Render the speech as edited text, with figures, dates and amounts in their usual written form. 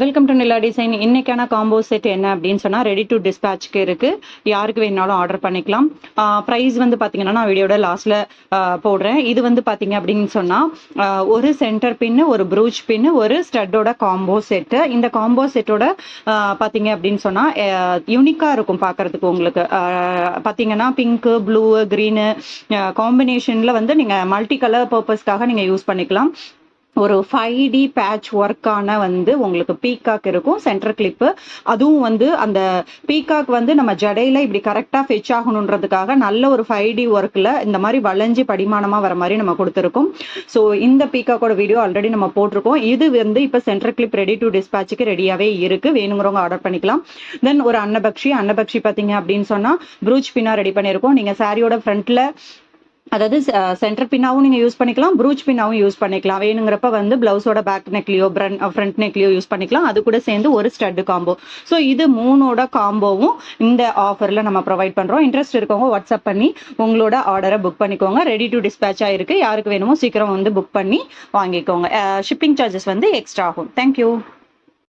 Welcome to Nila design. இன்னைக்கான combo set என்ன அப்படின்னு சொன்னா ரெடி டு டிஸ்பேட்ச்க்கு இருக்கு. யாருக்கு வேணாலும் ஆர்டர் பண்ணிக்கலாம். ப்ரைஸ் வந்து பாத்தீங்கன்னா நான் வீடியோட லாஸ்ட்ல போடுறேன். இது வந்து பாத்தீங்க அப்படின்னு சொன்னா ஒரு சென்டர் பின்னு, ஒரு ப்ரூச் பின்னு, ஒரு ஸ்டட்டோட காம்போ செட்டு. இந்த காம்போ செட்டோட பாத்தீங்க அப்படின்னு சொன்னா யூனிக்கா இருக்கும் பாக்குறதுக்கு. உங்களுக்கு பாத்தீங்கன்னா பிங்க், ப்ளூ, கிரீனு காம்பினேஷன்ல வந்து நீங்க மல்டி கலர் பர்பஸ்க்காக நீங்க யூஸ் பண்ணிக்கலாம். ஒரு 5D பேட்ச் ஒர்க்கான வந்து உங்களுக்கு பீகாக் இருக்கும், சென்டர் கிளிப்பு. அதுவும் வந்து அந்த பீகாக் வந்து நம்ம ஜடையில இப்படி கரெக்டா ஃபெச் ஆகணுன்றதுக்காக நல்ல ஒரு 5D ஒர்க்ல இந்த மாதிரி வளைஞ்சு படிமானமா வர மாதிரி நம்ம கொடுத்துருக்கோம். ஸோ இந்த பீகாக்கோட வீடியோ ஆல்ரெடி நம்ம போட்டிருக்கோம். இது வந்து இப்போ சென்டர் கிளிப் ரெடி டு டிஸ்பேட்சுக்கு ரெடியாவே இருக்கு. வேணுங்கிறவங்க ஆர்டர் பண்ணிக்கலாம். தென் ஒரு அன்னபக்ஷி பார்த்தீங்க அப்படின்னு சொன்னா ப்ரூச் பின்னா ரெடி பண்ணியிருக்கோம். நீங்க சாரியோட ஃப்ரண்ட்ல, அதாவது சென்டர் பின்னாவும் நீங்க யூஸ் பண்ணிக்கலாம், ப்ரூச் பின்னாவும் யூஸ் பண்ணிக்கலாம். வேணுங்கிறப்ப வந்து பிளவுஸோட பேக் நெக்லியோ ஃப்ரண்ட் நெக்லியோ யூஸ் பண்ணிக்கலாம். அது கூட சேர்ந்து ஒரு ஸ்டட் காம்போ. ஸோ இது மூணோட காம்போவும் இந்த ஆஃபர்ல நம்ம ப்ரொவைட் பண்றோம். இன்ட்ரெஸ்ட் இருக்கவங்க வாட்ஸ்அப் பண்ணி உங்களோட ஆர்டரை புக் பண்ணிக்கோங்க. ரெடி டு டிஸ்பேட்ச் ஆயிருக்கு. யாருக்கு வேணுமோ சீக்கிரம் வந்து புக் பண்ணி வாங்கிக்கோங்க. ஷிப்பிங் சார்ஜஸ் வந்து எக்ஸ்ட்ரா ஆகும். தேங்க்யூ.